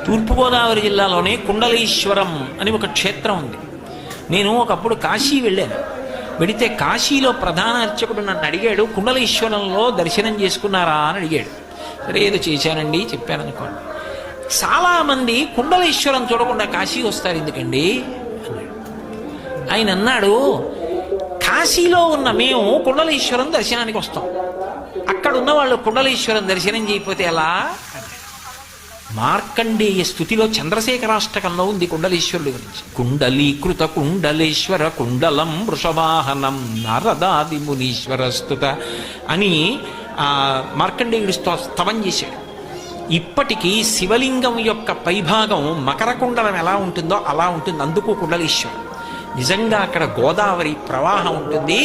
తూర్పుగోదావరి జిల్లాలోనే కుండలీశ్వరం అని ఒక క్షేత్రం ఉంది. నేను ఒకప్పుడు కాశీ వెళ్ళాను. వెడితే కాశీలో ప్రధాన అర్చకుడు నన్ను అడిగాడు, కుండలీశ్వరంలో దర్శనం చేసుకున్నారా అని అడిగాడు. సరే ఏదో చేశానండి చెప్పాను అనుకోండి. చాలామంది కుండలీశ్వరం చూడకుండా కాశీ వస్తారు ఎందుకండి అన్నాడు. ఆయన అన్నాడు, కాశీలో ఉన్న మేము కుండలీశ్వరం దర్శనానికి వస్తాం, అక్కడ ఉన్న వాళ్ళు కుండలీశ్వరం దర్శనం చేయకపోతే ఎలా? మార్కండేయ స్థుతిలో చంద్రశేఖరాష్టకంలో ఉంది కుండలీశ్వరుడి గురించి. కుండలీకృత కుండలేశ్వర కుండలం వృషవాహనం నారదాది మునీశ్వర స్తుత అని మార్కండేయుడు స్తవం చేశాడు. ఇప్పటికీ శివలింగం యొక్క పైభాగం మకర కుండలం ఎలా ఉంటుందో అలా ఉంటుంది, అందుకు కుండలీశ్వరం. నిజంగా అక్కడ గోదావరి ప్రవాహం ఉంటుంది.